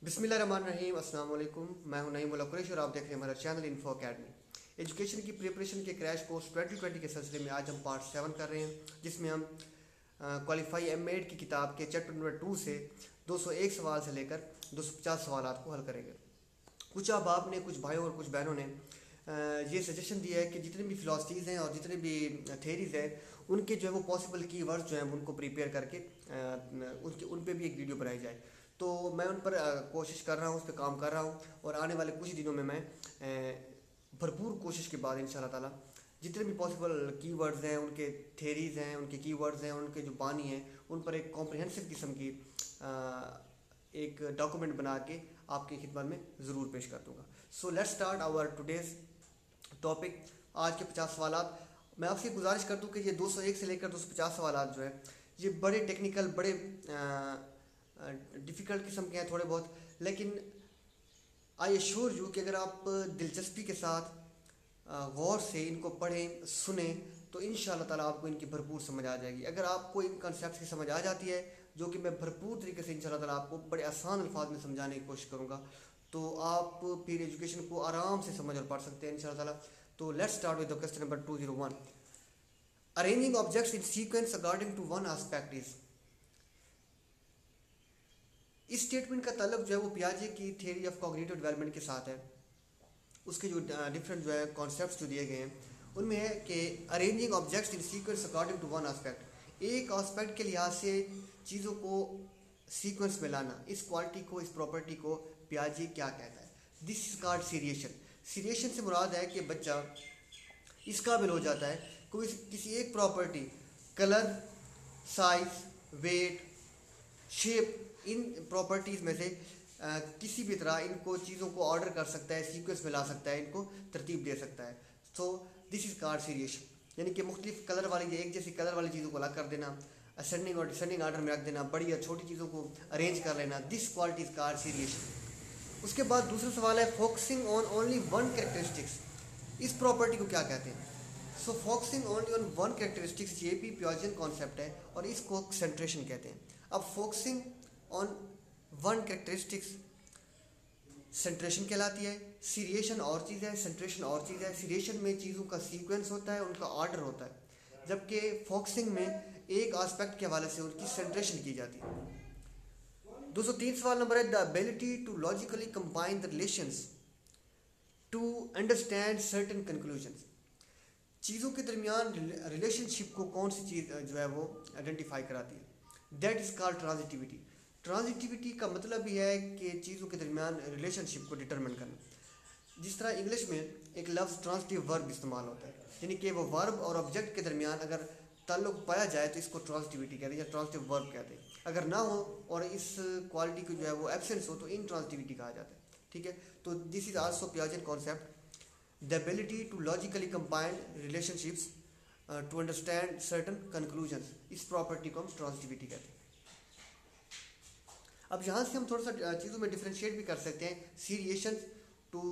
बिस्मिल्लाहिर्रहमानिर्रहीम। अस्सलाम वालेकुम। मैं हूं नईम उल्लाह कुरैशी और आप देख रहे हैं हमारा चैनल इन्फो अकेडमी। एजुकेशन की प्रिपरेशन के क्रैश कोर्स 2020 के सिलसिले में आज हम पार्ट 7 कर रहे हैं, जिसमें हम क्वालिफाई एम.एड की किताब के चैप्टर नंबर 2 से 201 सवाल से लेकर 250 सवाल को हल करेंगे। कुछ अहबाब ने, कुछ भाइयों और कुछ बहनों ने ये सजेशन दिया है कि जितने भी फिलासफीज़ हैं और जितने भी थेरीज़ हैं उनके जो है वो पॉसिबल की वर्ड्स जो हैं उनको प्रिपेयर करके उन पे भी एक वीडियो बनाई जाए। तो मैं उन पर कोशिश कर रहा हूँ, उस पर काम कर रहा हूँ और आने वाले कुछ दिनों में मैं भरपूर कोशिश के बाद इंशाल्लाह ताला जितने भी पॉसिबल कीवर्ड्स हैं, उनके थेरीज़ हैं, उनके कीवर्ड्स हैं, उनके जो बानी हैं, उन पर एक कॉम्प्रिहेंसिव किस्म की एक डॉक्यूमेंट बना के आपकी खिदमत में ज़रूर पेश कर दूँगा। So let's start our today's topic. आज के 50 सवाल मैं आपसे गुजारिश कर दूँ कि ये 201 से लेकर 250 सवाल जो है ये बड़े टेक्निकल, बड़े डिफ़िकल्ट किस्म के हैं थोड़े बहुत, लेकिन आई एश्योर यू कि अगर आप दिलचस्पी के साथ गौर से इनको पढ़ें, सुने तो इंशाल्लाह ताला आपको इनकी भरपूर समझ आ जाएगी। अगर आपको इन कॉन्सेप्ट्स की समझ आ जाती है, जो कि मैं भरपूर तरीके से इंशाल्लाह ताला आपको बड़े आसान अल्फाज में समझाने की कोशिश करूँगा, तो आप फिर एजुकेशन को आराम से समझ और पढ़ सकते हैं इंशाल्लाह ताला। तो let's start with the question number 201। Arranging objects in sequence according to one aspect is. इस स्टेटमेंट का ताल्लुक जो है वो पियाजे की थियरी ऑफ कॉग्निटिव डेवलपमेंट के साथ है। उसके जो डिफरेंट जो है कॉन्सेप्ट्स जो दिए गए हैं उनमें है कि arranging objects in sequence according to one aspect, एक एस्पेक्ट के लिहाज से चीज़ों को सीक्वेंस में लाना, इस क्वालिटी को, इस प्रॉपर्टी को पियाजे क्या कहता है? This is called seriation. Seriation से मुराद है कि बच्चा इस काबिल हो जाता है कोई किसी एक property, colour, size, weight, shape, इन प्रॉपर्टीज़ में से किसी भी तरह इनको चीज़ों को ऑर्डर कर सकता है, सीक्वेंस में ला सकता है, इनको तरतीब दे सकता है। So this is called seriation, यानी कि मुख्तलिफ कलर वाली, एक जैसी कलर वाली चीज़ों को अलग कर देना, असेंडिंग और डिसेंडिंग आर्डर में रख देना, बड़ी या छोटी चीज़ों को अरेंज कर लेना, this quality is called seriation. उसके बाद दूसरा सवाल है focusing on only one characteristics. इस प्रॉपर्टी को क्या कहते हैं? So focusing only on one characteristics, ये भी पियाजियन कॉन्सेप्ट है और इसको सेंट्रेशन कहते हैं। अब फोकसिंग ऑन वन कैरेक्टरिस्टिक्स सेंट्रेशन कहलाती है। सीरिएशन और चीज़ है, सेंट्रेशन और चीज़ है। सीरिएशन में चीज़ों का सीक्वेंस होता है, उनका ऑर्डर होता है, जबकि फोकसिंग में एक एस्पेक्ट के हवाले से उनकी सेंट्रेशन की जाती है। 203 सवाल नंबर है, the ability to logically combine the relations to understand certain conclusions. चीज़ों के दरमियान रिलेशनशिप को कौन सी चीज़ जो है वो आइडेंटिफाई कराती है? That is called transitivity. Transitivity का मतलब ही है कि चीज़ों के दरमियान रिलेशनशिप को डिटरमिन करना। जिस तरह इंग्लिश में एक लफ्ज़ ट्रांजिटिव वर्ब इस्तेमाल होता है, यानी कि वो वर्ब और ऑब्जेक्ट के दरमियान अगर ताल्लुक पाया जाए तो इसको ट्रांजिटिविटी कहते हैं या ट्रांजिटिव वर्ब कहते हैं। अगर ना हो और इस क्वालिटी की जो है वो एब्सेंस हो तो इन ट्रांजिटिविटी कहा जाता है। ठीक है, तो this is also Piagetian concept, the ability to logically combine relationships to understand certain conclusions. इस प्रॉपर्टी को हम ट्रांजिटिविटी कहते हैं। अब यहाँ से हम थोड़ा सा चीज़ों में डिफ्रेंशिएट भी कर सकते हैं। Seriation to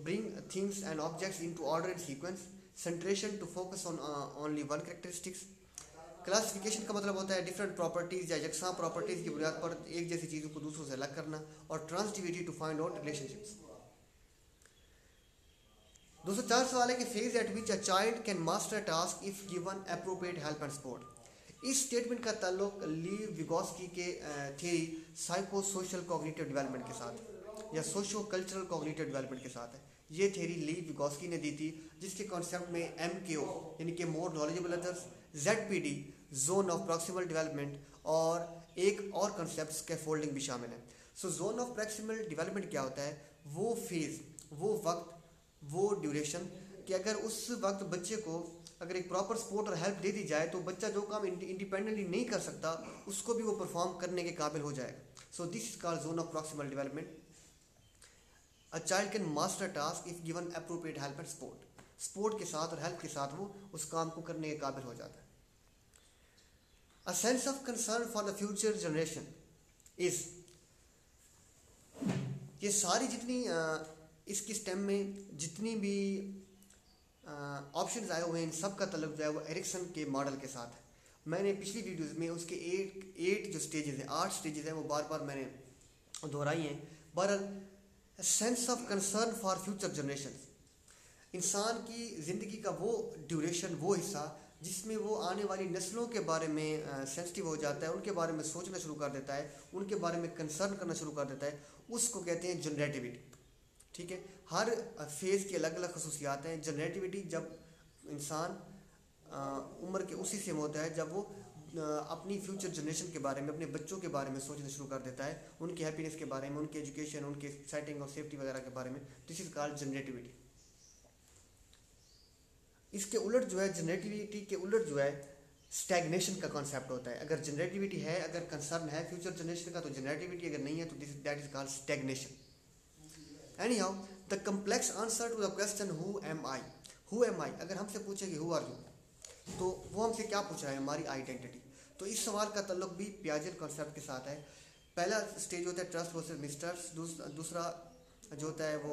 bring things and objects into order and sequence, centration to focus on only one characteristics. Classification का मतलब होता है डिफरेंट प्रॉपर्टीज़ या यकसां प्रॉपर्टीज़ की बुनियाद पर एक जैसी चीज़ों को दूसरों से अलग करना। और transitivity to find out relationships. 204 सवाल है कि phase at which a child can master task if given appropriate help and support. इस स्टेटमेंट का ताल्लुक लीव विगोस्की के theory psycho social cognitive development के साथ या सोशो कल्चरल कॉग्निटिव डेवलपमेंट के साथ है। ये थ्योरी लीव विगोस्की ने दी थी, जिसके कॉन्सेप्ट में MKO यानी कि more knowledgeable others, ZPD zone of proximal development और एक और कॉन्सेप्ट स्कैफोल्डिंग भी शामिल है। सो जोन ऑफ प्रॉक्सिमल डेवलपमेंट क्या होता है? वो फेज, वो वक्त, वो ड्यूरेशन कि अगर उस वक्त बच्चे को अगर एक प्रॉपर सपोर्ट और हेल्प दे दी जाए तो बच्चा जो काम इंडिपेंडेंटली नहीं कर सकता उसको भी वो परफॉर्म करने के काबिल हो जाएगा। सो this is called zone of proximal development. A child can master task if given appropriate help and support. Support के साथ और हेल्प के साथ वो उस काम को करने के काबिल हो जाता है। A sense of concern for the future generation is. ये सारी जितनी इसकी स्टेम में जितनी भी ऑप्शंस आए हुए हैं, इन सब का तलब जो है वो एरिक्सन के मॉडल के साथ है। मैंने पिछली वीडियोस में उसके 8 जो स्टेजेस हैं, 8 स्टेजेस हैं, वो बार बार मैंने दोहराई हैं। बहरहाल sense of concern for future generation, इंसान की ज़िंदगी का वो ड्यूरेशन, वो हिस्सा जिसमें वो आने वाली नस्लों के बारे में सेंसिटिव हो जाता है, उनके बारे में सोचना शुरू कर देता है, उनके बारे में कंसर्न करना शुरू कर देता है, उसको कहते हैं जनरेटिविटी। ठीक है, हर फेज़ की अलग अलग खसूसियात हैं। जनरेटिविटी जब इंसान उम्र के उसी से होता है जब वो अपनी फ्यूचर जनरेशन के बारे में, अपने बच्चों के बारे में सोचना शुरू कर देता है, उनके हैप्पीनेस के बारे में, उनके एजुकेशन, उनके सेटिंग और सेफ्टी वगैरह के बारे में। This is called generativity. इसके उलट जो है, जनरेटिविटी के उलट जो है स्टैग्नेशन का कॉन्सेप्ट होता है। अगर जनरेटिविटी है, अगर कंसर्न है फ्यूचर जनरेशन का तो जनरेटिविटी, अगर नहीं है तो that is called stagnation. Anyhow the complex answer to the question who am I, who am I, अगर हमसे पूछे कि हु आर यू, तो वो हमसे क्या पूछ रहा है, हमारी आइडेंटिटी। तो इस सवाल का ताल्लुक भी पियाजे कॉन्सेप्ट के साथ है। पहला स्टेज होता है ट्रस्ट वर्सेस मिसट्रस्ट, दूसरा जो होता है वो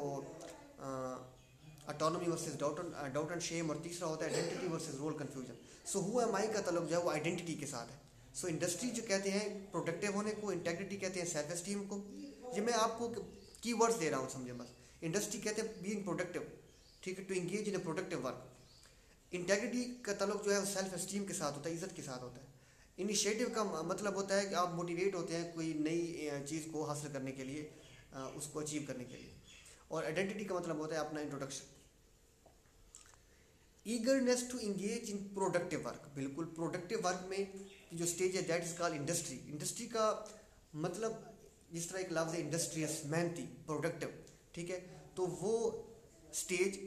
autonomy versus doubt and shame, और तीसरा होता है identity versus role confusion. So who am I का ताल्लुक जो है वो आइडेंटिटी के साथ है। सो इंडस्ट्री जो कहते हैं प्रोडक्टिव होने को, इंटेग्रिटी कहते हैं सेल्फ एस्टीम को। ये मैं आपको की वर्ड्स दे रहा हूँ, समझे बस। इंडस्ट्री कहते हैं बीइंग प्रोडक्टिव, ठीक है, to engage in a productive work. Integrity का ताल्लुक जो है वो सेल्फ एस्टीम के साथ होता है, इज्जत के साथ होता है। इनिशिएटिव का मतलब होता है कि आप मोटिवेट होते हैं कोई नई चीज़ को हासिल करने के लिए, उसको अचीव करने के लिए। और आइडेंटिटी का मतलब होता है अपना introduction. Eagerness to engage in productive work, बिल्कुल प्रोडक्टिव वर्क में जो स्टेज है that is called industry. Industry का मतलब जिस तरह एक लफ्ज़ है इंडस्ट्रियस, मेहनती, प्रोडक्टिव, ठीक है, तो वो स्टेज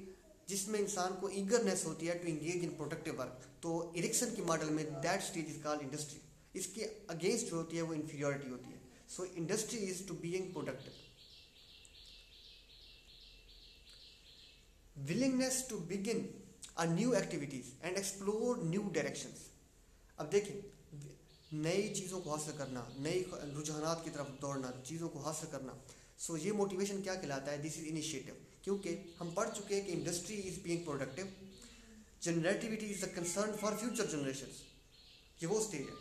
जिसमें इंसान को ईगरनेस होती है to engage in productive work, तो इरिक्सन की मॉडल में that stage is called industry. इसके अगेंस्ट जो होती है वो इंफीरियरिटी होती है। So industry is to being productive. Willingness to begin a new activities and explore new directions. अब देखिए, नई चीज़ों को हासिल करना, नई रुझानात की तरफ दौड़ना, चीज़ों को हासिल करना, सो ये मोटिवेशन क्या कहलाता है, दिस इज इनिशिएटिव। क्योंकि हम पढ़ चुके हैं कि industry is being productive, generativity is the concern for future generations, ये वो स्टेज है।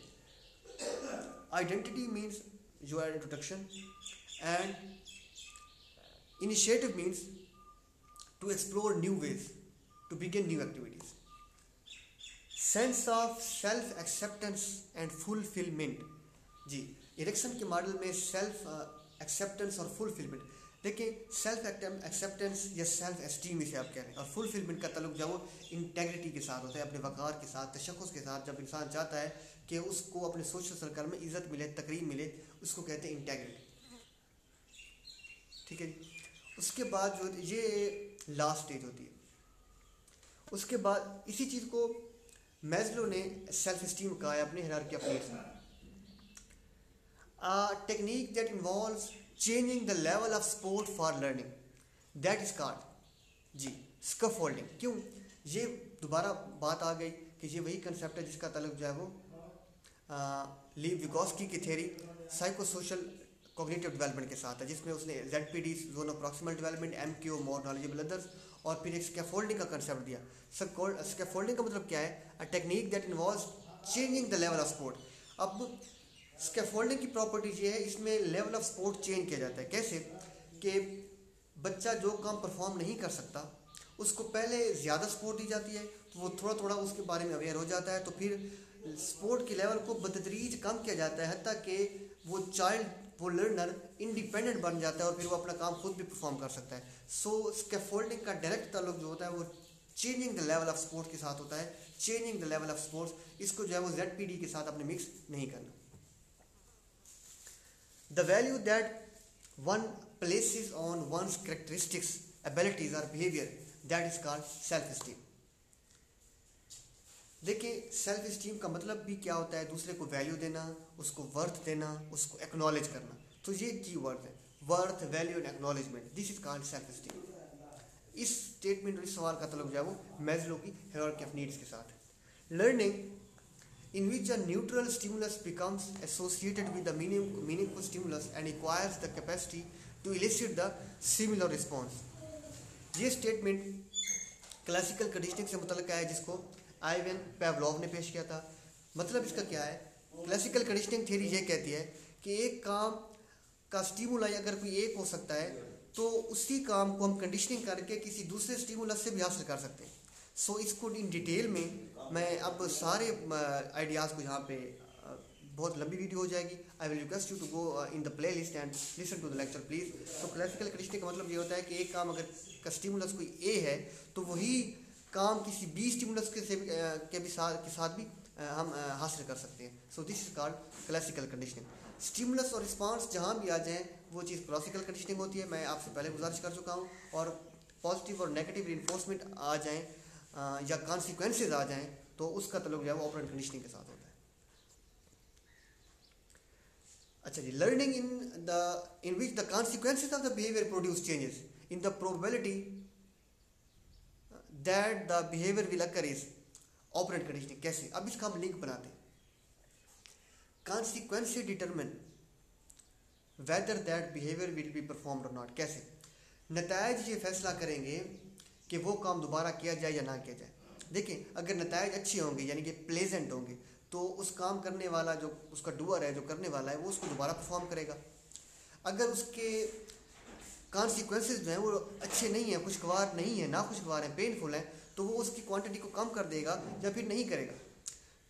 Identity means your introduction and initiative means to explore new ways, to begin new activities. Sense of self acceptance and fulfilment, जी Erikson के model में self acceptance और fulfilment. देखिए, self acceptance या self esteem इसे आप कह रहे हैं, और फुलफिलमेंट का ताल्लुक जो है वो इंटेग्रिटी के साथ होता है, अपने वक़ार के साथ, तशख़्ख़ुस के साथ। जब इंसान चाहता है कि उसको अपने सोशल सर्कल में इज़्ज़त मिले, तकरीम मिले, उसको कहते हैं इंटेग्रिटी, ठीक है जी। उसके बाद जो ये लास्ट स्टेज होती है, उसके बाद इसी चीज़ को मैस्लो ने सेल्फ एस्टीम कहा है अपने हायरार्की ऑफ नीड्स में। Technique that involves changing the level of support for learning, that is called ji scaffolding. क्यों, ये दोबारा बात आ गई कि ये वही कंसेप्ट है जिसका ताल्लुक जो है वो लीव विगोस्की की theory psycho social cognitive development के साथ है, जिसमें उसने ZPD zone of proximal development, MQ more knowledgeable others, और फिर एक स्कैफोल्डिंग का कंसेप्ट दिया। स्कैफोल्डिंग का मतलब क्या है, a technique that involves changing the level of support. अब स्कैफोल्डिंग की प्रॉपर्टीज ये है, इसमें लेवल ऑफ सपोर्ट चेंज किया जाता है। कैसे कि बच्चा जो काम परफॉर्म नहीं कर सकता उसको पहले ज़्यादा सपोर्ट दी जाती है, तो वो थोड़ा थोड़ा उसके बारे में अवेयर हो जाता है, तो फिर सपोर्ट के लेवल को बतदरीज कम किया जाता है, हत्ता कि वो चाइल्ड, वो लर्नर इंडिपेंडेंट बन जाता है और फिर वो अपना काम खुद भी परफॉर्म कर सकता है। सो स्कैफोल्डिंग का डायरेक्ट ताल्लुक जो होता है वो changing the level of support के साथ होता है। Changing the level of support, इसको जो है वो ZPD के साथ अपने मिक्स नहीं करना। The value that one places on one's characteristics, abilities or behavior, that is called self-esteem. देखिए, सेल्फ इस्टीम का मतलब भी क्या होता है, दूसरे को वैल्यू देना, उसको वर्थ देना, उसको एक्नॉलेज करना। तो ये की वर्ड है, worth, value and acknowledgement, this is called self esteem. इस स्टेटमेंट और इस सवाल का ताल्लुक जो है वो मैस्लो की हायरार्की ऑफ नीड्स के साथ है। Learning in which a neutral stimulus becomes associated with the meaningful stimulus and acquires the capacity to elicit the similar response. ये स्टेटमेंट क्लासिकल कंडीशनिंग से मुतल्लिक़ है, जिसको आइवन पेवलोव ने पेश किया था। मतलब इसका क्या है, क्लासिकल कंडीशनिंग थ्योरी ये कहती है कि एक काम का स्टिमुलाई अगर कोई एक हो सकता है तो उसी काम को हम कंडीशनिंग करके किसी दूसरे स्टिमुलस से भी हासिल कर सकते हैं। सो इसको इन डिटेल में मैं अब सारे आइडियाज़ को यहाँ पे बहुत लंबी वीडियो हो जाएगी। I will request you to go in the playlist and listen to the lecture please. तो क्लासिकल कंडीशनिंग का मतलब ये होता है कि एक काम अगर का स्टिमुलस कोई ए है तो वही काम किसी बी स्टिमुलस के साथ भी हम हासिल कर सकते हैं। So this is called classical conditioning. Stimulus और रिस्पांस जहाँ भी आ जाएँ वो चीज़ क्लासिकल कंडीशनिंग होती है। मैं आपसे पहले गुजारिश कर चुका हूँ। और पॉजिटिव और नेगेटिव रिइंफोर्समेंट आ जाएँ या कॉन्सिक्वेंसेज आ जाएँ तो उसका ताल्लुक जो है वो ऑपरेंट कंडीशनिंग के साथ होता है। अच्छा जी, learning in which the consequences of the behaviour produce changes in the probability that the behaviour will occur is operant conditioning. कैसे? अब इसका हम लिंक बनाते हैं। Consequences determine whether that behaviour will be performed और नॉट। कैसे? नतायज ये फैसला करेंगे कि वो काम दोबारा किया जाए या ना किया जाए। देखिए, अगर नतायज अच्छे होंगे यानी कि प्लेजेंट होंगे तो उस काम करने वाला जो उसका डूअर है, जो करने वाला है, वो उसको दोबारा परफॉर्म करेगा। अगर उसके कॉन्सिक्वेंसेज जो हैं वो अच्छे नहीं हैं, खुशगवार नहीं है, ना खुशगवार हैं, पेनफुल हैं, तो वो उसकी क्वांटिटी को कम कर देगा या फिर नहीं करेगा।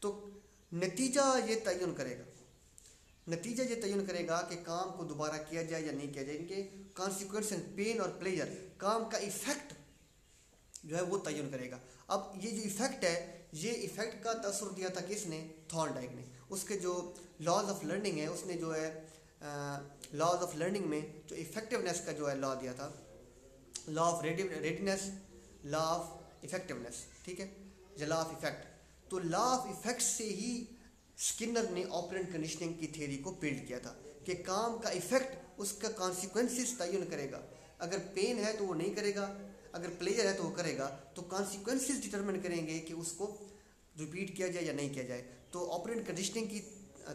तो नतीजा ये तयन करेगा कि काम को दोबारा किया जाए या नहीं किया जाए। इनके कॉन्सिक्वेंसेज पेन और प्लेजर, काम का इफेक्ट जो है वो तयन करेगा। अब ये जो इफेक्ट है, ये इफेक्ट का तसर दिया था किसने? थॉर्नडाइक ने। उसके जो लॉज ऑफ लर्निंग है, उसने जो है लॉज ऑफ लर्निंग में जो इफेक्टिवनेस का जो है लॉ दिया था, law of readiness, law of effectiveness, ठीक है, या लॉ ऑफ इफेक्ट। तो लॉ ऑफ इफेक्ट से ही स्किनर ने ऑपरेंट कंडीशनिंग की थ्योरी को बिल्ड किया था कि काम का इफेक्ट उसका कॉन्सिक्वेंसेस तयन करेगा। अगर पेन है तो वो नहीं करेगा, अगर प्लेजर है तो वो करेगा। तो कॉन्सिक्वेंसेस डिटरमिन करेंगे कि उसको रिपीट किया जाए या नहीं किया जाए। तो ऑपरेंट कंडीशनिंग की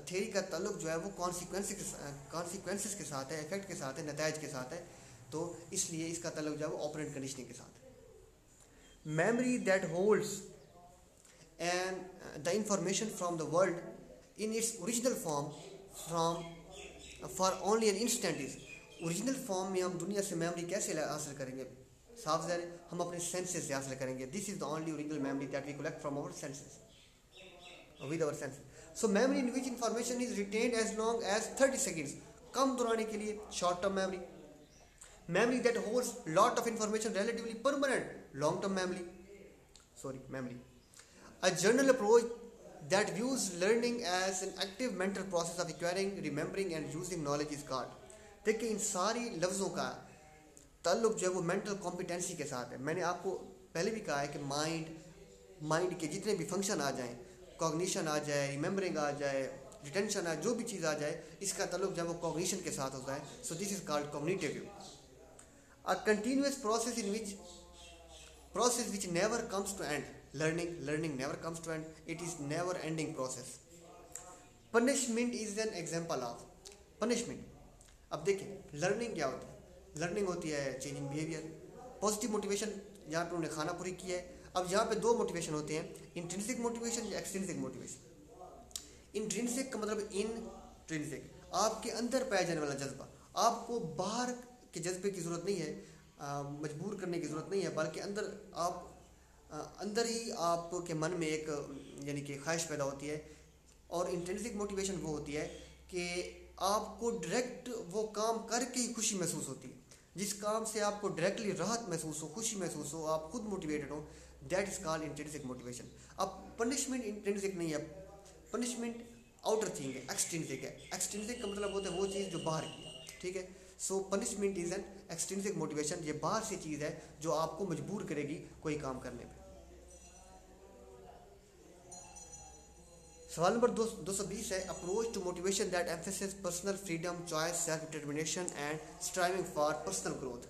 थ्योरी का ताल्लुक जो है वो कॉन्सिक्वेंसेस के साथ है, इफेक्ट के साथ है, नतायज के साथ है। तो इसलिए इसका ताल्लुक जो है वो ऑपरेंट कंडीशनिंग के साथ है। Memory that holds and the information from the world in its original form for only an instant is. Original form में हम दुनिया से मेमोरी कैसे हासिल करेंगे? साफ ज़ाहिर, हम अपने सेंसेस से हासिल करेंगे। This is the only original memory that we collect from our senses, with our senses. So memory in which information is retained as long as 30 seconds, कम दौराने के लिए short term memory. Memory that holds lot of information relatively permanent, long term memory. A general approach that views learning as an active mental process of acquiring, remembering and using knowledge is called। देखिए, इन सारी लफ्ज़ों का ताल्लुक जो है वो mental competency के साथ है। मैंने आपको पहले भी कहा है कि माइंड के जितने भी फंक्शन आ जाएं, कॉग्निशन आ जाए, रिमेंबरिंग आ जाए, रिटेंशन आ, जो भी चीज़ आ जाए, इसका ताल्लुक जो है वो कॉग्निशन के साथ होता है। So this is called cognitive view. A continuous process which never comes to end। learning never comes to end, it is never ending process। punishment is an example of punishment। अब देखिए, learning क्या होती है? Learning होती है changing behaviour, positive motivation, जहाँ पे उन्होंने खाना पूरी किया है। अब यहाँ पे दो मोटिवेशन होते हैं, इंट्रिंसिक मोटिवेशन या एक्सट्रिंसिक मोटिवेशन। इंट्रिंसिक का मतलब इंट्रिंसिक, आपके अंदर पाया जाने वाला जज्बा। आपको बाहर के जज्बे की ज़रूरत नहीं है, मजबूर करने की ज़रूरत नहीं है, बल्कि अंदर ही आपके मन में एक यानी कि ख्वाहिश पैदा होती है। और इंट्रिंसिक मोटिवेशन वो होती है कि आपको डायरेक्ट वो काम करके ही खुशी महसूस होती है। जिस काम से आपको डायरेक्टली राहत महसूस हो, खुशी महसूस हो, आप खुद मोटिवेटेड हो, that is called intrinsic motivation. अब पनिशमेंट इंट्रिंसिक नहीं है, पनिशमेंट आउटर थिंग है, एक्सट्रिंसिक है। एक्सट्रिंसिक का मतलब होता है वो चीज़ जो बाहर की है, ठीक है। So punishment is an extrinsic motivation, ये बाहर से चीज़ है जो आपको मजबूर करेगी कोई काम करने में। सवाल नंबर 220 है, approach to motivation that emphasis personal freedom, choice, self determination and striving for personal growth.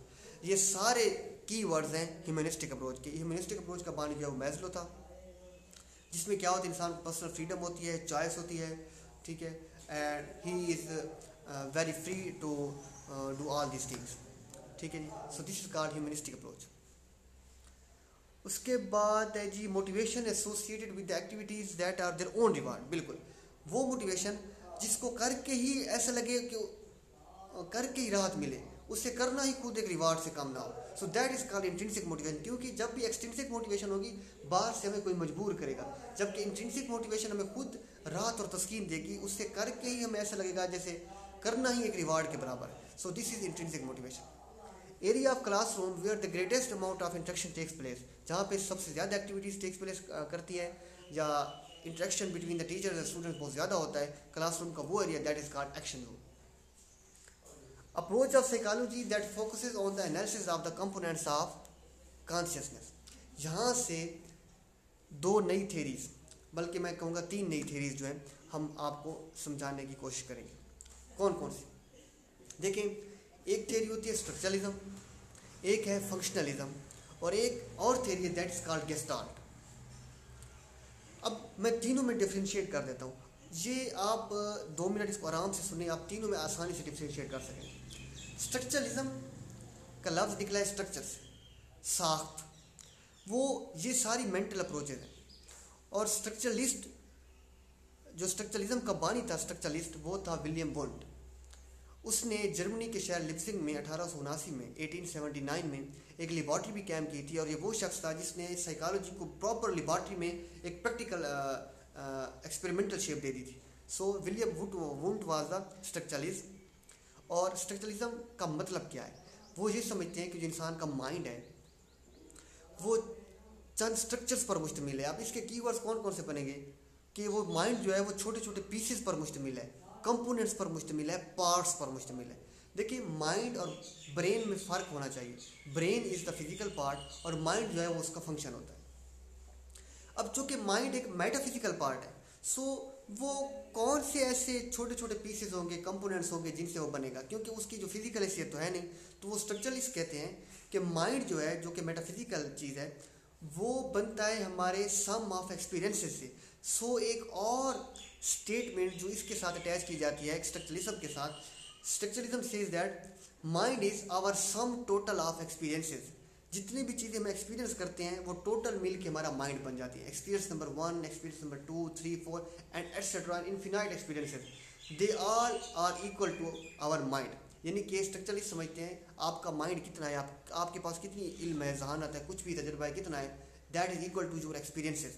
ये सारे की वर्ड्स हैं ह्यूमनिस्टिक अप्रोच के। ह्यूमनिस्टिक अप्रोच का बानी जो है वो मैस्लो था, जिसमें क्या होता है, इंसान पर्सनल फ्रीडम होती है, चॉइस होती है, ठीक है, and he is very free to do all this things, ठीक है जी। So this is called humanistic approach. उसके बाद है जी motivation associated with activities that are their own reward. बिल्कुल वो मोटिवेशन जिसको करके ही ऐसा लगे कि करके ही राहत मिले, उससे करना ही खुद एक रिवार्ड से कम ना हो। So that is called intrinsic motivation. क्योंकि जब भी एक्सट्रिंसिक मोटिवेशन होगी बाहर से हमें कोई मजबूर करेगा, जबकि इंट्रिंसिक मोटिवेशन हमें खुद राहत और तस्कीन देगी, उससे करके ही हमें ऐसा लगेगा जैसे करना ही एक रिवार्ड के बराबर है। So this is intrinsic motivation. Area of classroom where the greatest amount of interaction takes place, जहाँ पे सबसे ज़्यादा एक्टिविटीज़ टेक्स प्लेस करती है या interaction between the teacher and students बहुत ज़्यादा होता है क्लासरूम का, वो area that is called action room. Approach of psychology that focuses on the analysis of the components of consciousness. यहाँ से दो नई थेरीज, बल्कि मैं कहूँगा 3 नई थेरीज जो है हम आपको समझाने की कोशिश करेंगे। कौन कौन सी? देखें, एक थेरी होती है स्ट्रक्चरलिज्म, एक है फंक्शनलिज्म, और एक और थेरी है दैट इज कॉल्ड गेस्टाल्ट। अब मैं तीनों में डिफ्रेंशिएट कर देता हूँ, ये आप 2 मिनट इसको आराम से सुने, आप तीनों में आसानी से डिफ्रेंशिएट कर सकें। स्ट्रक्चरलिज्म का लफ्ज़ निकला है स्ट्रक्चर से, साख्त, वो ये सारी मेंटल अप्रोचेज हैं। और स्ट्रक्चरलिस्ट, जो स्ट्रक्चरलिज्म का बानी था स्ट्रक्चरलिस्ट, वो था विलियम वुंड। उसने जर्मनी के शहर लिप्सिंग में 1879 में 1879 में एक लेबॉर्ट्री भी कैम्प की थी, और ये वो शख्स था जिसने साइकोलॉजी को प्रॉपर लेबॉर्ट्री में एक प्रैक्टिकल एक्सपेरिमेंटल शेप दे दी थी। So William Wundt was the structuralist. और स्ट्रक्चरलिज्म का मतलब क्या है? वो ये समझते हैं कि जो इंसान का माइंड है वो चंद स्ट्रक्चर्स पर मुश्तमिल है। अब इसके कीवर्ड्स कौन कौन से बनेंगे कि वो माइंड जो है वो छोटे छोटे पीसेस पर मुश्तमिल है, कंपोनेंट्स पर मुश्तमिल है, पार्ट्स पर मुश्तमिल है। देखिए, माइंड और ब्रेन में फ़र्क होना चाहिए। Brain is the physical part और माइंड जो है वो उसका फंक्शन होता है। अब चूँकि माइंड एक मेटाफिजिकल पार्ट है, सो वो कौन से ऐसे छोटे छोटे पीसेस होंगे, कंपोनेंट्स होंगे जिनसे वो बनेगा, क्योंकि उसकी जो फिजिकल हैसियत तो है नहीं। तो वो स्ट्रक्चरलिस्ट कहते हैं कि माइंड जो है, जो कि मेटाफिजिकल चीज़ है, वो बनता है हमारे सम ऑफ एक्सपीरियंसेस से। सो एक और स्टेटमेंट जो इसके साथ अटैच की जाती है स्ट्रक्चरलिज्म के साथ, structuralism says that mind is our sum total of experiences. जितनी भी चीज़ें हम एक्सपीरियंस करते हैं वो टोटल मिल के हमारा माइंड बन जाती है। Experience number 1, experience number 2, 3, 4 and etcetera, infinite experiences, they all are equal to our mind. यानी कि स्ट्रक्चरलिस्ट समझते हैं आपका माइंड कितना है, आपके पास कितनी इल्म है, जहानत है, कुछ भी तजुर्बा है कितना है, that is equal to your experiences.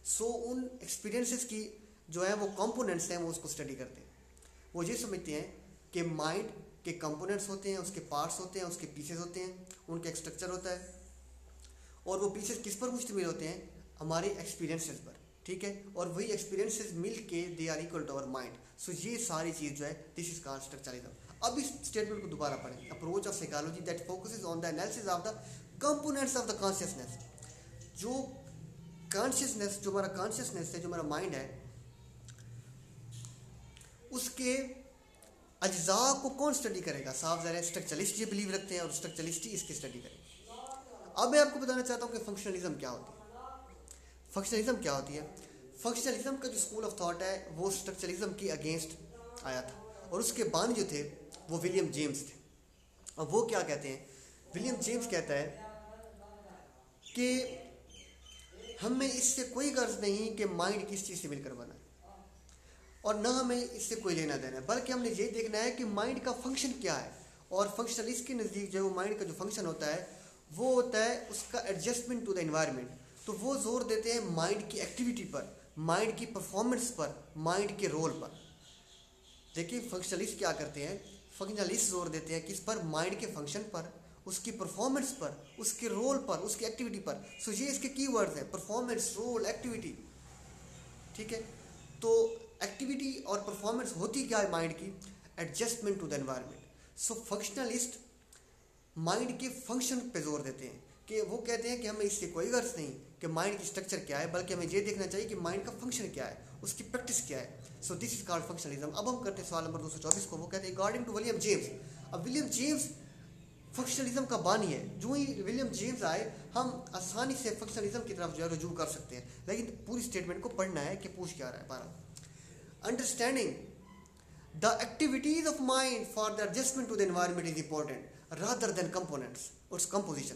So उन एक्सपीरियंसेस की जो है वो कंपोनेंट्स हैं, वो उसको स्टडी करते हैं। वो ये समझते हैं कि माइंड के कंपोनेंट्स होते हैं, उसके पार्ट्स होते हैं, उसके पीसेस होते हैं, उनका एक स्ट्रक्चर होता है, और वो पीसेस किस पर मुश्तमिल होते हैं? हमारे एक्सपीरियंसेस पर, ठीक है। और वही एक्सपीरियंसेस मिल के they are equal to our mind. So ये सारी चीज़ जो है दिस इज कॉल्ड स्ट्रक्चरलिज्म। अब इस स्टेटमेंट को दोबारा पढ़ें। Approach of psychology that focuses on the analysis of the components of the consciousness. जो कॉन्शियसनेस, जो हमारा कॉन्शियसनेस है, जो हमारा माइंड है, उसके अज्जा को कौन स्टडी करेगा? साफ ज़ाहिर है स्ट्रक्चरलिस्ट ये बिलीव रखते हैं और स्ट्रक्चरलिस्ट ही इसकी स्टडी करेंगे। अब मैं आपको बताना चाहता हूँ कि फंक्शनलिज्म क्या होती है। फंक्शनलिज्म क्या होती है? फंक्शनलिज्म का जो स्कूल ऑफ थॉट है वो स्ट्रक्चरलिज्म के अगेंस्ट आया था, और उसके बानी जो थे वो विलियम जेम्स थे। अब वो क्या कहते हैं? विलियम जेम्स कहता है कि हमें इससे कोई गर्ज नहीं कि माइंड किस चीज़ से मिलकर बना है, और ना हमें इससे कोई लेना देना है, बल्कि हमने ये देखना है कि माइंड का फंक्शन क्या है। और फंक्शनलिस्ट के नज़दीक जो है वो माइंड का जो फंक्शन होता है वो होता है उसका एडजस्टमेंट टू द एनवायरनमेंट। तो वो जोर देते हैं माइंड की एक्टिविटी पर, माइंड की परफॉर्मेंस पर, माइंड के रोल पर। देखिए, फंक्शनलिस्ट क्या करते हैं? फंक्शनलिस्ट जोर देते हैं किस पर? माइंड के फंक्शन पर, उसकी परफॉर्मेंस पर, उसके रोल पर, उसकी एक्टिविटी पर। सो ये इसके कीवर्ड्स हैं, परफॉर्मेंस, रोल, एक्टिविटी, ठीक है। तो एक्टिविटी और परफॉर्मेंस होती क्या है माइंड की? Adjustment to the environment. So functionalist mind के फंक्शन पे जोर देते हैं कि वो कहते हैं कि हमें इससे कोई गर्ज नहीं कि माइंड की स्ट्रक्चर क्या है, बल्कि हमें ये देखना चाहिए कि माइंड का फंक्शन क्या है, उसकी प्रैक्टिस क्या है। So this is called functionalism. अब हम करते हैं सवाल नंबर 224 को। वो कहते हैं अकॉर्डिंग टू विलियम जेम्स। अब विलियम जेम्स फंक्शनलिज्म का बानी है। जो ही विलियम जेम्स आए हम आसानी से फंक्शनलिज्म की तरफ जो है रुजू कर सकते हैं, लेकिन पूरी स्टेटमेंट को पढ़ना है कि पूछ क्या रहा है। 12 understanding the activities of mind for the adjustment to the environment is important rather than components और कंपोजिशन।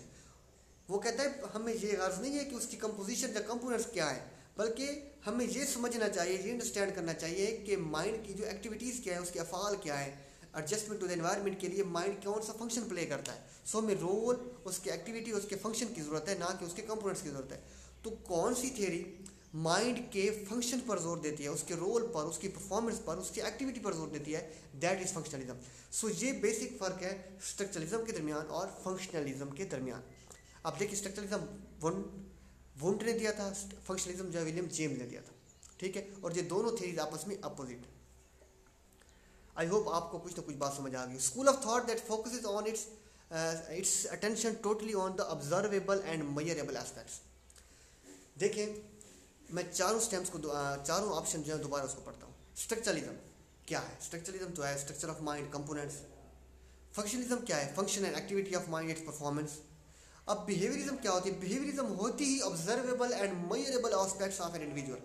वो कहता है हमें ये गर्ज नहीं है कि उसकी कंपोजिशन या कंपोनेंट्स क्या है, बल्कि हमें ये समझना चाहिए, ये अंडरस्टैंड करना चाहिए कि माइंड की जो एक्टिविटीज़ क्या है, उसके अफ़ाल क्या है, एडजस्टमेंट टू द एनवायरनमेंट के लिए माइंड कौन सा फंक्शन प्ले करता है। सो हमें रोल, उसके एक्टिविटी, उसके फंक्शन की ज़रूरत है, ना कि उसके कंपोनेंट्स की ज़रूरत है। तो कौन सी थियरी माइंड के फंक्शन पर जोर देती है, उसके रोल पर, उसकी परफॉर्मेंस पर, उसकी एक्टिविटी पर जोर देती है, दैट इज़ फंक्शनलिज्म। सो ये बेसिक फ़र्क है स्ट्रक्चरलिज्म के दरमियान और फंक्शनलिज्म के दरमियान। अब देखिए स्ट्रक्चरलिज्म वुंट ने दिया था, फंक्शनलिज्म जो है विलियम जेम्स ने दिया था, ठीक है। और ये दोनों थ्योरीज आपस में अपोजिट। आई होप आपको कुछ ना कुछ बात समझ आ गई। School of thought that focuses on it's attention totally on the observable and measurable aspects. देखें मैं चारों स्टेम्स को चारों ऑप्शन जो है दोबारा उसको पढ़ता हूँ। स्ट्रक्चरलिज्म क्या है? स्ट्रक्चरलिज्म तो है structure of mind, components. Functionalism क्या है? Function and activity of mind, its performance. अब बिहेवियरिज्म क्या होती है? बिहेवियरिज्म होती ही observable and measurable aspects of an individual.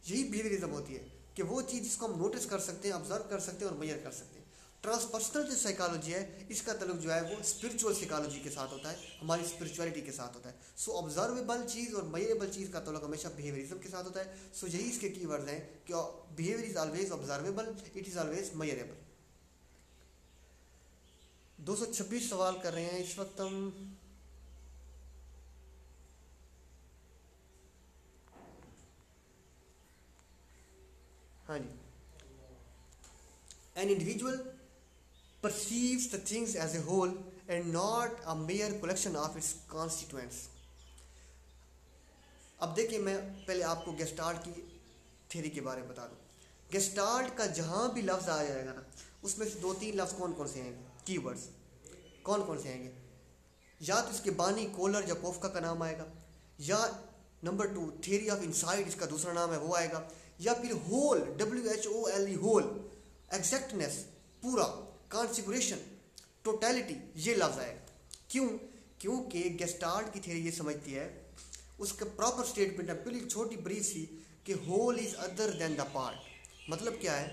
यही बिहेवियरिज्म होती है कि वो चीज़ जिसको हम नोटिस कर सकते हैं, ऑब्जर्व कर सकते हैं और मेजर कर सकते हैं। ट्रांसपर्सनल जो साइकोलॉजी है, इसका ताल्लुक जो है वो स्पिरिचुअल साइकोलॉजी के साथ होता है, हमारी स्पिरिचुअलिटी के साथ होता है। सो ऑब्जर्वेबल चीज़ और मेजरेबल चीज़ का ताल्लुक हमेशा बिहेवियरिज्म के साथ होता है। सो यही इसके कीवर्ड्स हैं कि behaviour is always observable, it is always measurable. 226 सवाल कर रहे हैं इस वक्त हम। हाँ जी। An individual perceives the things as a whole and not a mere collection of its constituents। अब देखिए मैं पहले आपको गेस्टाल्ट की थ्योरी के बारे में बता दूं। गेस्टाल्ट का जहां भी लफ्ज़ आ जाएगा ना, उसमें से 2-3 लफ्ज़ कौन कौन से आएंगे, कीवर्ड्स कौन कौन से आएंगे? या तो इसके बानी कोलर या कोफ्का का नाम आएगा, या नंबर 2 थ्योरी ऑफ इनसाइट, इसका दूसरा नाम है वो आएगा, या फिर होल, WHOLE होल, एग्जैक्टनेस, पूरा, कॉन्फ़िगरेशन, टोटलिटी, ये लफ्ज़ आएगा। क्यों? क्योंकि गेस्टाल्ट की थ्योरी ये समझती है, उसका प्रॉपर स्टेटमेंट है बिल्कुल छोटी ब्रीफ सी, कि whole is other than the part. मतलब क्या है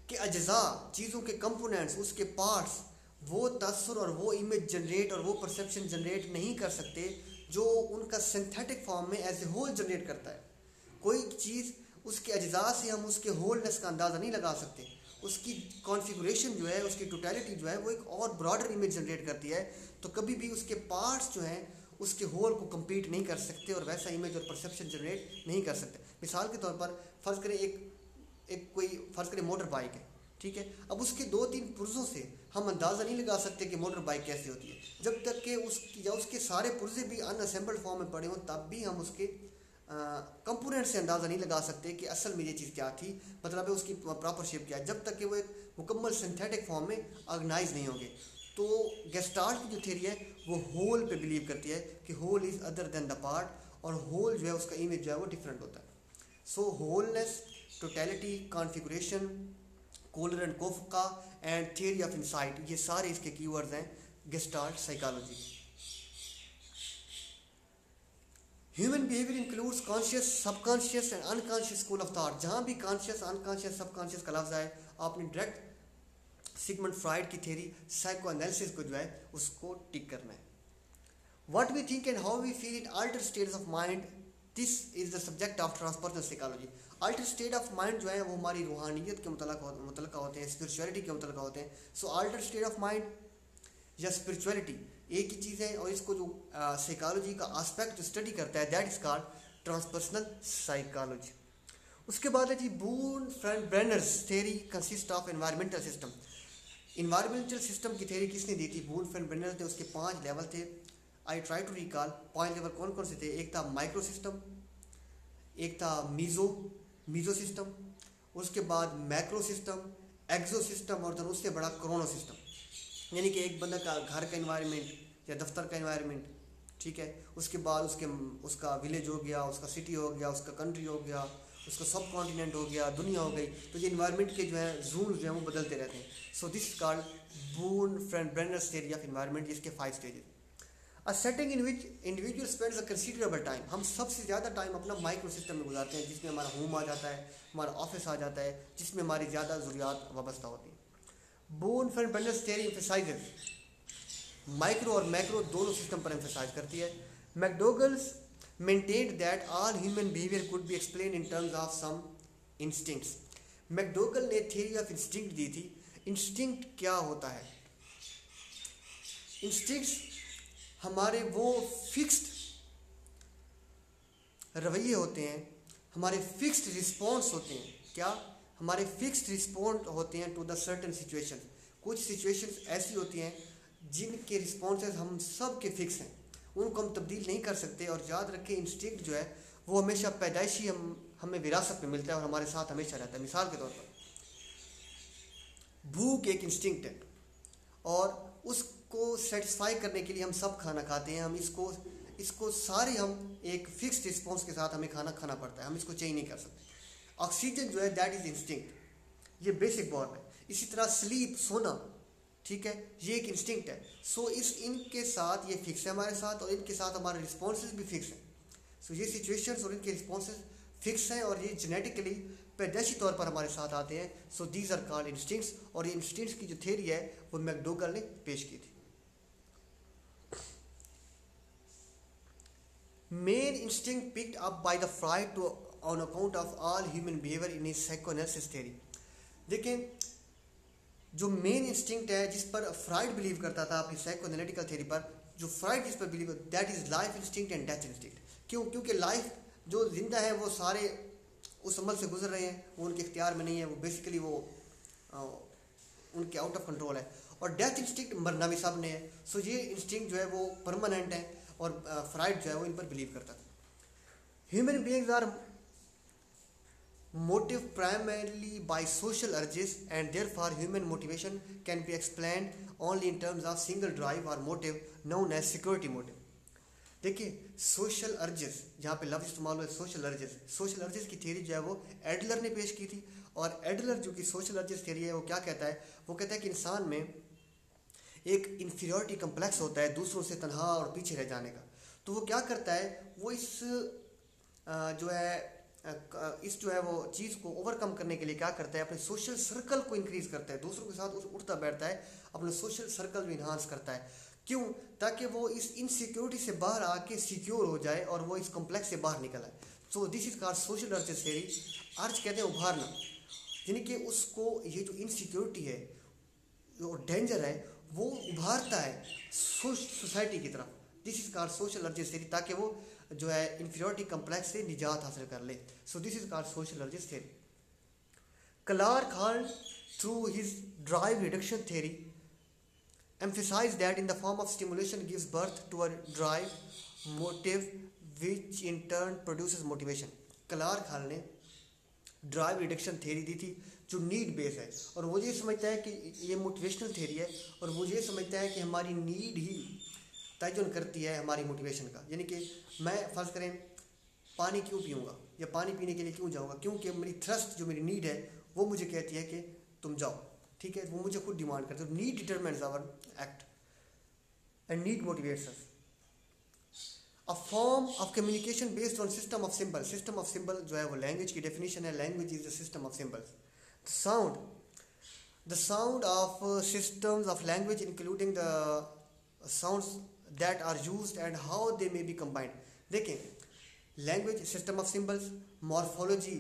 कि अज्जा, चीज़ों के कंपोनेंट्स, उसके पार्ट्स वो तसर और वो इमेज जनरेट और वो परसेप्शन जनरेट नहीं कर सकते जो उनका सिंथेटिक फॉर्म में एज ए होल जनरेट करता है। कोई चीज़ उसके अज्जा से हम उसके होलनेस का अंदाज़ा नहीं लगा सकते। उसकी कॉन्फ़िगरेशन जो है, उसकी टोटलिटी जो है, वो एक और ब्रॉडर इमेज जनरेट करती है। तो कभी भी उसके पार्ट्स जो हैं उसके होल को कंप्लीट नहीं कर सकते और वैसा इमेज और परसेप्शन जनरेट नहीं कर सकते। मिसाल के तौर पर फ़र्ज़ करें फ़र्ज़ करें मोटर बाइक है, ठीक है। अब उसके 2-3 पुर्ज़ों से हम अंदाज़ा नहीं लगा सकते कि मोटर बाइक कैसी होती है, जब तक कि उसके सारे पुर्ज़े भी अनअसेंबल्ड फॉर्म में पड़े हों, तब भी हम उसके कंपोनेंट से अंदाज़ा नहीं लगा सकते कि असल में ये चीज़ क्या थी, मतलब है उसकी प्रॉपर शेप क्या है, जब तक कि वो एक मुकम्मल सिंथेटिक फॉर्म में ऑर्गेनाइज नहीं होंगे। तो गेस्टाल्ट की जो थ्योरी है वो होल पे बिलीव करती है कि whole is other than the part, और होल जो है उसका इमेज जो है वो डिफरेंट होता है। So wholeness, totality, configuration, Kohler and Koffka and theory of insight, ये सारे इसके कीवर्ड्स हैं Gestalt psychology. Human behaviour includes conscious, subconscious and unconscious school of thought. जहाँ भी कॉन्शियस, अनकॉन्शियस, सबकॉन्शियस का लफ्ज़ आए, आपने डायरेक्ट सिगमंड फ्राइड की थ्योरी साइको एनालिसिस को जो है उसको टिक करना है। What we think and how we feel in alter states of mind, this is the subject of transpersonal psychology. Alter state of mind जो है वो हमारी रूहानियत के मुतल्लिक़ होते हैं, स्पिरिचुअलिटी के मुतल्लिक़ होते हैं। सो अल्टर स्टेट ऑफ माइंड या स्पिरिचुअलिटी एक ही चीज़ है, और इसको जो साइकोलॉजी का आस्पेक्ट जो स्टडी करता है, that is called transpersonal psychology. उसके बाद है जी Bronfenbrenner's theory consist of environmental system. Environmental system की थ्योरी किसने दी थी? बून-फ्रेंड-ब्रेनर्स ने। उसके 5 लेवल थे। I try to recall 5 level कौन कौन से थे। एक था माइक्रो सिस्टम, एक था मीजो सिस्टम, उसके बाद मैक्रो सिस्टम, एक्सो सिस्टम, और उससे बड़ा क्रोनो सिस्टम। यानी कि एक बंदा का घर का इन्वायरमेंट या दफ्तर का इन्वायरमेंट, ठीक है। उसके बाद उसका विलेज हो गया, उसका सिटी हो गया, उसका कंट्री हो गया, उसका सब कॉन्टिनेंट हो गया, दुनिया हो गई। तो ये इन्वायरमेंट के जो है जोन जो है वो बदलते रहते हैं। So this is called Bronfenbrenner's theory of environment, जिसके 5 stages. A setting in which individual spends a considerable time. हम सबसे ज़्यादा टाइम अपना माइक्रो सिस्टम में गुजारते हैं, जिसमें हमारा होम आ जाता है, हमारा ऑफिस आ जाता है, जिसमें हमारी ज़्यादा ज़रूरियात वाबस्ता होती है। बून-फ्रेंड-ब्रेनर्स थ्योरी एम्फसाइजेस माइक्रो और मैक्रो दोनों सिस्टम पर एम्फसाइज करती है। मैकडोगल्स maintained that all human behavior could be explained in terms of some instincts। मैकडोगल ने थियरी ऑफ इंस्टिंक्ट दी थी। इंस्टिंक्ट क्या होता है? इंस्टिंक्ट्स हमारे वो फिक्स्ड रवैये होते हैं, हमारे फिक्स्ड रिस्पॉन्स होते हैं। क्या? हमारे फिक्स्ड रिस्पॉन्स होते हैं टू द सर्टन सिचुएशन। कुछ सिचुएशंस ऐसी होती हैं जिनके रिस्पॉन्सेज हम सब के फिक्स हैं, उनको हम तब्दील नहीं कर सकते। और याद रखें, इंस्टिंक्ट जो है वो हमेशा पैदाइशी हमें विरासत में मिलता है और हमारे साथ हमेशा रहता है। मिसाल के तौर पर भूख एक इंस्टिंक्ट है और उसको सेटिस्फाई करने के लिए हम सब खाना खाते हैं। हम इसको सारे हम एक फिक्स्ड रिस्पॉन्स के साथ हमें खाना खाना पड़ता है, हम इसको चेंज नहीं कर सकते। ऑक्सीजन जो है दैट इज इंस्टिंक्ट, ये बेसिक बॉर्न है। इसी तरह स्लीप, सोना, ठीक है, ये एक इंस्टिंक्ट है। सो इनके साथ ये फिक्स है हमारे साथ, और इनके साथ हमारे रिस्पॉन्सेज भी फिक्स हैं। सो ये सिचुएशंस और इनके रिस्पॉन्सेज फिक्स हैं और ये जेनेटिकली पैदाइशी तौर पर हमारे साथ आते हैं। So these are called instincts. और ये इंस्टिंक्ट्स की जो थ्योरी है वो मैकडोगल ने पेश की थी। Main instinct picked up by the Freud to on account of all human behaviour in his psychoanalysis theory. देखें, जो मेन इंस्टिंक्ट है जिस पर फ्राइड बिलीव करता था अपनी साइकोएनालिटिकल थ्योरी पर, जो फ्राइड जिस पर believe, that is life instinct and death instinct. क्यों? क्योंकि लाइफ जो जिंदा है वो सारे उस अमल से गुजर रहे हैं, वो उनके इख्तियार में नहीं है, वो बेसिकली वो उनके आउट ऑफ कंट्रोल है। और डेथ इंस्टिंक्ट मरना भी सब ने है। सो ये इंस्टिंक्ट जो है वो परमानेंट है और फ्राइड जो है वो इन पर बिलीव करता था। Human beings are motive primarily by social urges, and therefore human motivation can be explained only in terms of single drive or motive known as security motive. देखिए, सोशल अर्जेस, जहाँ पे लफ्ज़ इस्तेमाल हुआ है सोशल अर्जेस की theory जो है वो एडलर ने पेश की थी। और एडलर जो कि सोशल अर्जेस थ्योरी है वो क्या कहता है? वो कहता है कि इंसान में एक इन्फीरियरिटी कम्प्लेक्स होता है दूसरों से तनहा और पीछे रह जाने का। तो वो क्या करता है, वो इस जो है वो चीज़ को ओवरकम करने के लिए क्या करता है, अपने सोशल सर्कल को इंक्रीज़ करता है, दूसरों के साथ उठता बैठता है, अपना सोशल सर्कल भी इन्हांस करता है। क्यों? ताकि वो इस इनसिक्योरिटी से बाहर आके सिक्योर हो जाए और वो इस कॉम्प्लेक्स से बाहर निकल आए। सो this is called social urges theory. अर्ज कहते हैं उभारना, यानी कि उसको ये जो इनसिक्योरिटी है, जो डेंजर है, वो उभारता है सोसाइटी की तरफ। This is called social urges theory, ताकि वो जो है इन्फीरियरिटी कम्प्लेक्स से निजात हासिल कर ले। So this is called social urges theory. Clark Hull through his drive reduction theory emphasized that in the form of stimulation gives birth to a drive motive which in turn produces motivation. Clark Hull ने drive reduction theory दी थी जो need base है, और वो ये समझता है कि ये मोटिवेशनल थ्योरी है, और वो ये समझता है कि हमारी नीड ही तयन करती है हमारी मोटिवेशन का। यानी कि मैं फ़र्ज़ करें पानी क्यों पीऊँगा या पानी पीने के लिए क्यों जाऊँगा, क्योंकि मेरी थ्रस्ट जो मेरी नीड है वो मुझे कहती है कि तुम जाओ, ठीक है, वो मुझे खुद डिमांड करते हैं। Need determines our act and need motivates us. A form of communication based on system of symbol. System of symbol जो है वो लैंग्वेज की डेफिनेशन है। Language is the system of symbols. The sound of systems of language including the sounds that are used and how they may be combined. देखें, language system of symbols, morphology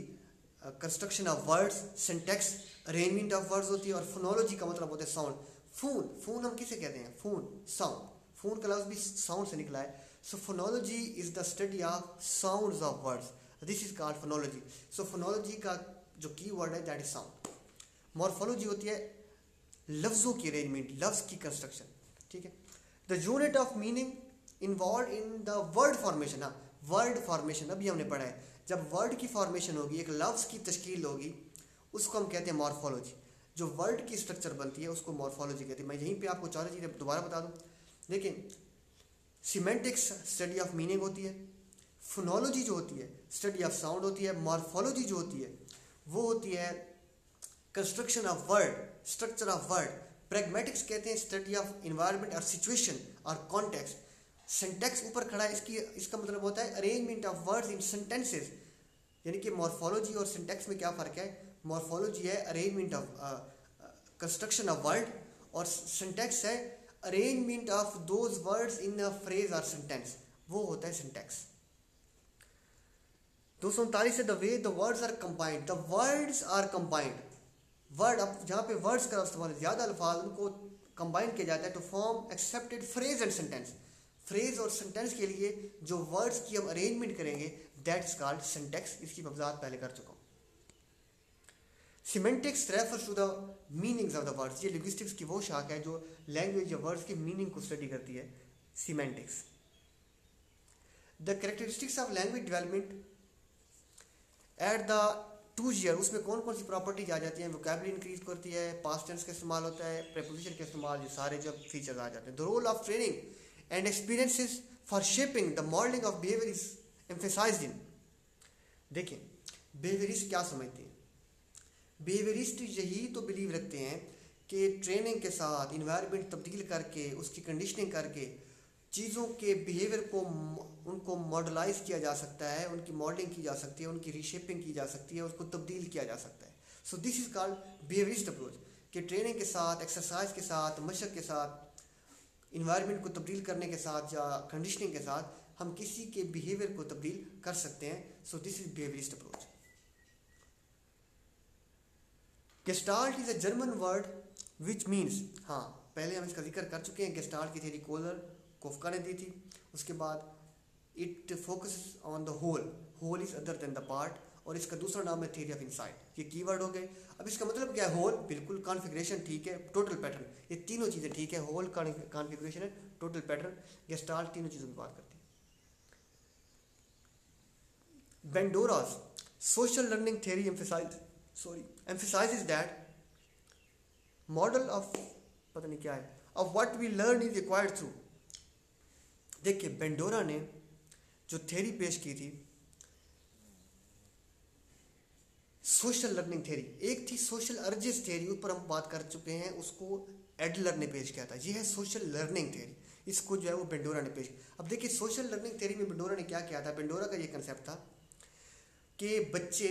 construction of words, syntax arrangement of words होती है, और phonology का मतलब होता है sound. Phone हम किसे कहते हैं? Phone, sound. फोन का लफ्ज़ भी साउंड से निकला है। So phonology is the study of sounds of words, this is called phonology. So phonology का जो की वर्ड है दैट इज साउंड। मॉर्फोलॉजी होती है लफ्ज़ों की अरेंजमेंट, लफ्ज़ की कंस्ट्रक्शन, ठीक है। The unit of meaning involve in the word formation. हाँ, वर्ड फॉर्मेशन अभी हमने पढ़ा है। जब वर्ड की फॉर्मेशन होगी, एक लफ्ज़ की तश्कील होगी, उसको हम कहते हैं मॉर्फोलॉजी। जो वर्ड की स्ट्रक्चर बनती है उसको मॉर्फोलॉजी कहते हैं। मैं यहीं पे आपको चार चीज़ें दोबारा बता दूं। लेकिन सिमेंटिक्स स्टडी ऑफ मीनिंग होती है, फोनोलॉजी जो होती है स्टडी ऑफ साउंड होती है, मॉर्फोलॉजी जो होती है वो होती है construction of word, structure of word. Pragmatics कहते हैं स्टडी ऑफ इन्वायरमेंट और सिचुएशन और कॉन्टेक्स्ट। सिंटैक्स ऊपर खड़ा है, इसका मतलब होता है arrangement of words in sentences. यानी कि मॉर्फोलॉजी और सिंटैक्स में क्या फ़र्क है? मॉर्फोलॉजी है arrangement of construction of word, और सिंटैक्स है arrangement of those words in a phrase और सेंटेंस, वो होता है सिंटैक्स। 239 है the way the words are combined, the words are combined, word अब जहाँ पे वर्ड्स का इस्तेमाल ज़्यादा अल्फाज उनको कंबाइन किया जाता है to form accepted phrase and sentence. Phrase और सेंटेंस के लिए जो वर्ड्स की हम अरेंजमेंट करेंगे दैट इज कॉल्ड सिंटैक्स। इसकी वजाहत पहले कर चुका हूँ। Semantics refers to the meanings of the words, ये लिंग्विस्टिक्स की वो शाख है जो लैंग्वेज या वर्ड्स के मीनिंग को स्टडी करती है, semantics. The characteristics of language development at the 2 year, उसमें कौन कौन सी प्रॉपर्टीज आ जाती हैं? वोकैबुलरी इंक्रीज करती है, पास्ट टेंस का इस्तेमाल होता है, प्रीपोजिशन का इस्तेमाल, ये सारे जब फीचर्स आ जाते हैं। The role of training and experiences for shaping the modelling of behaviour is emphasised in. देखिए बिहेवियरिस्ट क्या समझते हैं? बिहेवियरिस्ट यही तो बिलीव रखते हैं कि ट्रेनिंग के साथ इन्वायरमेंट तब्दील करके, उसकी कंडीशनिंग करके चीज़ों के बिहेवियर को उनको मॉडलाइज किया जा सकता है, उनकी मॉडलिंग की जा सकती है, उनकी रीशेपिंग की जा सकती है, उसको तब्दील किया जा सकता है। So this is called behaviourist approach, कि ट्रेनिंग के साथ, एक्सरसाइज के साथ, मशक के साथ, इन्वायरमेंट को तब्दील करने के साथ या कंडीशनिंग के साथ हम किसी के बिहेवियर को तब्दील कर सकते हैं। So this is behaviourist approach. Gestalt is a German word which means, हाँ पहले हम इसका जिक्र कर चुके हैं, गेस्टाल्ट की थ्योरी कोलर कोफका ने दी थी। उसके बाद it focus on the whole, whole is other than the part, और इसका दूसरा नाम है थ्योरी ऑफ इनसाइट। ये कीवर्ड हो गए। अब इसका मतलब क्या है? होल बिल्कुल, कॉन्फ़िगरेशन ठीक है, टोटल पैटर्न, ये तीनों चीज़ें ठीक है, होल कॉन्फ़िगरेशन है, टोटल पैटर्न, गेस्टाल्ट तीनों चीज़ों की बात करती है। Bandura's social learning theory emphasizes that model of पता नहीं क्या है of what we learn is acquired through। देखिए बेंडोरा ने जो थ्योरी पेश की थी सोशल लर्निंग थ्योरी, एक थी सोशल अर्जेस थ्योरी, ऊपर हम बात कर चुके हैं, उसको एडलर ने पेश किया था। ये है सोशल लर्निंग थ्योरी, इसको जो है वो बेंडोरा ने पेश किया। अब देखिए सोशल लर्निंग थ्योरी में बेंडोरा ने क्या किया था? बेंडोरा का ये कंसेप्ट था कि बच्चे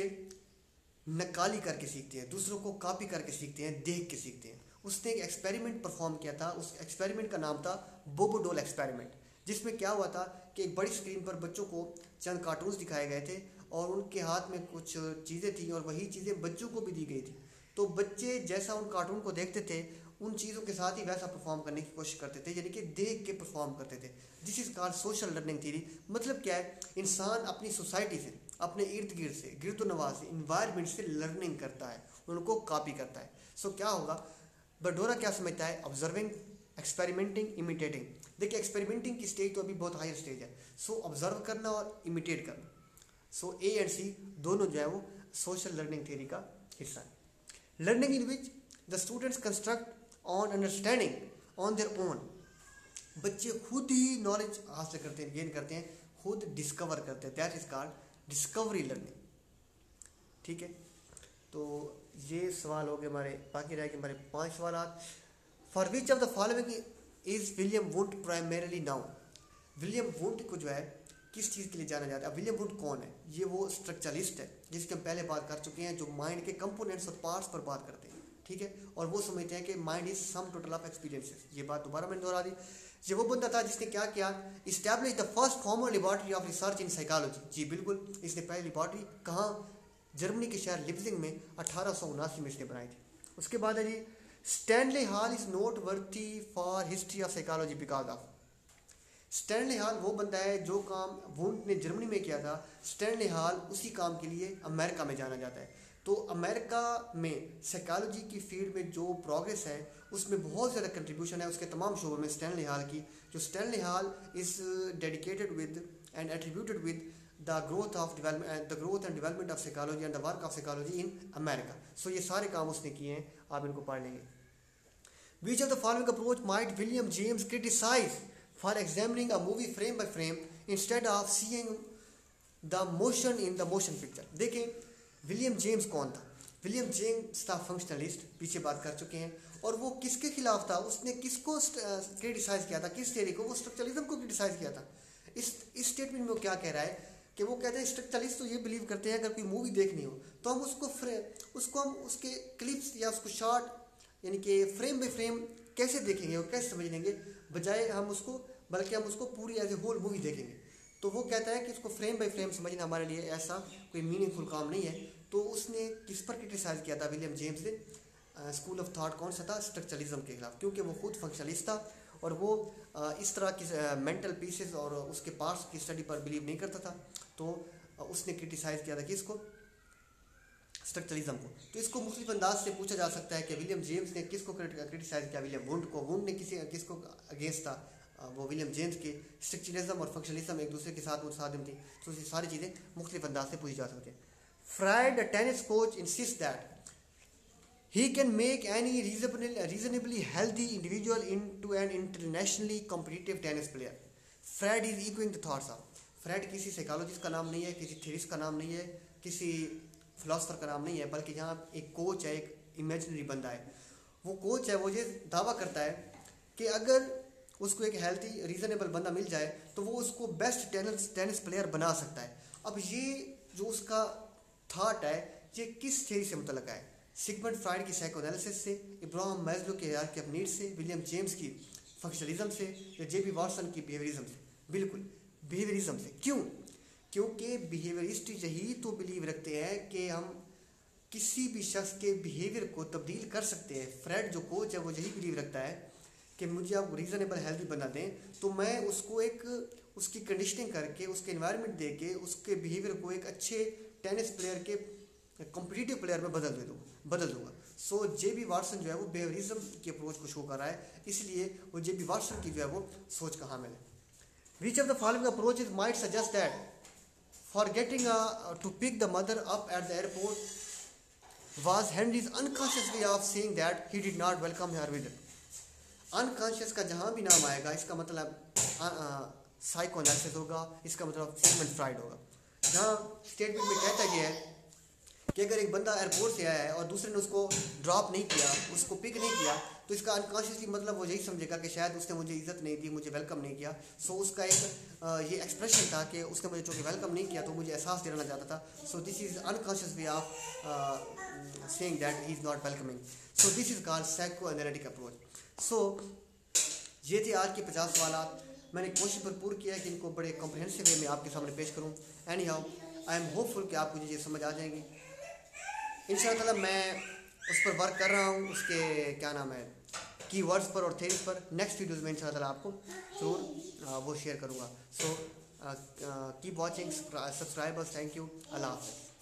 नक्काली करके सीखते हैं, दूसरों को कॉपी करके सीखते हैं, देख के सीखते हैं। उसने एक एक्सपेरिमेंट परफॉर्म किया था, उस एक्सपेरिमेंट का नाम था बोबोडोल एक्सपेरिमेंट, जिसमें क्या हुआ था कि एक बड़ी स्क्रीन पर बच्चों को चंद कार्टून्स दिखाए गए थे और उनके हाथ में कुछ चीज़ें थी और वही चीज़ें बच्चों को भी दी गई थी। तो बच्चे जैसा उन कार्टून को देखते थे उन चीज़ों के साथ ही वैसा परफॉर्म करने की कोशिश करते थे, यानी कि देख के परफॉर्म करते थे। This is called social learning theory. मतलब क्या है? इंसान अपनी सोसाइटी से, अपने इर्द गिर्द से, गिरदोनवा से, इन्वायरमेंट से लर्निंग करता है, उनको कॉपी करता है। सो क्या होगा? बेंडोरा क्या समझता है? Observing, experimenting, imitating. देखिए एक्सपेरिमेंटिंग की स्टेज तो अभी बहुत हायर स्टेज है। सो ऑब्जर्व करना और इमिटेट करना। सो ए एंड सी दोनों जो है वो सोशल लर्निंग थ्योरी का हिस्सा है। Learning in which the students construct on understanding on their own. बच्चे खुद ही नॉलेज हासिल करते हैं, गेन करते हैं, खुद डिस्कवर करते हैं। That is called discovery learning. ठीक है, तो ये सवाल हो गए हमारे, बाकी रह गए हमारे 5 सवाल। For which of the following is William Wundt primarily noun. William Wundt को जो है किस चीज़ के लिए जाना जाता है? विलियम वुंट कौन है? ये वो स्ट्रक्चरलिस्ट है जिसके हम पहले बात कर चुके हैं, जो माइंड के कंपोनेंट्स और पार्ट्स पर बात करते हैं। ठीक है, और वो समझते हैं कि mind is some total of experiences. ये बात दोबारा मैंने दोहरा दी। ये वो बंदा था जिसने क्या किया? Establish the first formal laboratory of research in psychology. जी बिल्कुल, इसने पहली लेबॉर्ट्री कहाँ? जर्मनी के शहर लिप्जिंग में 1879 में इसने बनाई थी। उसके बाद है जी Stanley Hall is noteworthy for history of psychology because of. Stanley Hall वो बंदा है जो काम वुंट ने जर्मनी में किया था, स्टैनले हॉल उसी काम के लिए अमेरिका में जाना जाता है। तो अमेरिका में साइकोलॉजी की फील्ड में जो प्रोग्रेस है उसमें बहुत ज़्यादा कंट्रीब्यूशन है उसके तमाम शोबों में स्टैनले हॉल की। जो Stanley Hall is dedicated with and attributed with the growth and development of psychology and the work of psychology in America. सो ये सारे काम उसने किए हैं, आप इनको पढ़ लेंगे। Which of the following approach might William James criticize for examining a movie frame by frame instead of seeing the motion in the motion picture? देखें विलियम जेम्स कौन था? विलियम जेम्स था फंक्शनलिस्ट, पीछे बात कर चुके हैं। और वो किसके खिलाफ था? उसने किसको क्रिटिसाइज किया था? किस थ्योरी को? वो स्ट्रक्चरलिज्म को क्रिटिसाइज किया था। इस स्टेटमेंट में वो क्या कह रहा है कि वो कहते हैं स्ट्रक्चरलिस्ट तो ये बिलीव करते हैं अगर कोई मूवी देखनी हो तो हम उसको हम उसके क्लिप्स या उसको शॉर्ट यानी कि फ्रेम बाय फ्रेम कैसे देखेंगे और कैसे समझ लेंगे, बजाय हम उसको, बल्कि हम उसको पूरी एज ए होल मूवी देखेंगे। तो वो कहता है कि इसको फ्रेम बाय फ्रेम समझना हमारे लिए ऐसा कोई मीनिंगफुल काम नहीं है। तो उसने किस पर क्रिटिसाइज़ किया था विलियम जेम्स ने? स्कूल ऑफ थॉट कौन सा था? स्ट्रक्चरलिज्म के खिलाफ, क्योंकि वो खुद फंक्शनलिस्ट था और वो इस तरह की मेंटल पीसेस और उसके पार्ट्स की स्टडी पर बिलीव नहीं करता था। तो उसने क्रिटिसाइज़ किया था कि इसको स्ट्रक्चरलिज्म को। तो इसको मुख्तलिफ अंदाज से पूछा जा सकता है कि विलियम जेम्स ने किसको क्रिटिसाइज़ किया? विलियम वुंड को। वुंड ने किसको अगेंस्ट था? वो विलियम जेम्स के। स्ट्रक्चरलिज्म और फंक्शनलिज्म एक दूसरे के साथ मुतसादिम थी। तो ये सारी चीज़ें मुख्तलिफ अंदाज से पूछी जा सकती हैं। Fried the tennis coach insist that he can make any reasonably healthy individual into an internationally competitive tennis player. Fred is echoing the thoughts of. Fred किसी साइकोलॉजिस्ट का नाम नहीं है, किसी थ्योरिस्ट का नाम नहीं है, किसी फिलोसफर का नाम नहीं है, बल्कि यहाँ एक कोच है, एक इमेजिनरी बंदा है। वो कोच है, वो ये दावा करता है कि अगर उसको एक हेल्थी रीजनेबल बंदा मिल जाए तो वो उसको बेस्ट टेनिस प्लेयर बना सकता है। अब ये जो उसका थाट है ये किस थ्योरी से मुतल्लिक़ है? सिगमंड फ्राइड की साइकोएनालिसिस से, इब्राहिम मैस्लो के हायरार्की ऑफ नीड्स से, विलियम जेम्स की फंक्शनलिज्म से, या जेबी वाटसन की बिहेवियरिज्म से? बिल्कुल बिहेवियरिज्म से। क्यों? क्योंकि बिहेवियरिस्ट यही तो बिलीव रखते हैं कि हम किसी भी शख्स के बिहेवियर को तब्दील कर सकते हैं। फ्रेड जो कोच है वो यही बिलीव रखता है कि मुझे आप रीज़नेबल हेल्थी बना दें तो मैं उसको एक उसकी कंडीशनिंग करके, उसके एनवायरनमेंट दे के, उसके बिहेवियर को एक अच्छे टेनिस प्लेयर के कॉम्पिटिटिव प्लेयर में बदल दूंगा। सो जेबी वाटसन जो है वो बिहेवियरिज्म की अप्रोच को शो कर रहा है, इसलिए वो जेबी वाटसन की जो है वो सोच का हामिल है। Which of the following approaches might suggest that forgetting to pick the mother up at the airport was Henry's unconscious way of saying that he did not welcome her visit. Unconscious का जहाँ भी नाम आएगा इसका मतलब psychoanalysis होगा, इसका मतलब सिगमंड फ्राइड होगा। जहाँ स्टेटमेंट में कहता गया है कि अगर एक बंदा एयरपोर्ट से आया है और दूसरे ने उसको ड्रॉप नहीं किया, उसको पिक नहीं किया, तो इसका अनकॉन्शियसली मतलब वो यही समझेगा कि शायद उसने मुझे इज्जत नहीं दी, मुझे वेलकम नहीं किया। सो उसका एक ये एक्सप्रेशन था कि उसने मुझे चूँकि वेलकम नहीं किया तो मुझे एहसास दिलाना चाहता था। So this is unconscious way of saying that he is not welcoming. So this is called psycho analytic approach. सो ये थे आज के 50 सवाल। मैंने कोशिश भरपूर किया है कि इनको बड़े कॉम्प्रहेंसिव वे में आपके सामने पेश करूँ। Any how I am hopeful कि आपको ये समझ आ जाएंगी इंशाअल्लाह। मैं उस पर वर्क कर रहा हूँ, उसके क्या नाम है कीवर्ड्स पर और थ्योरीज पर। नेक्स्ट वीडियोज़ में इंशाअल्लाह आपको ज़रूर वो शेयर करूँगा। So keep watching, subscribers, thank you, अल्लाह हाफ़िज़।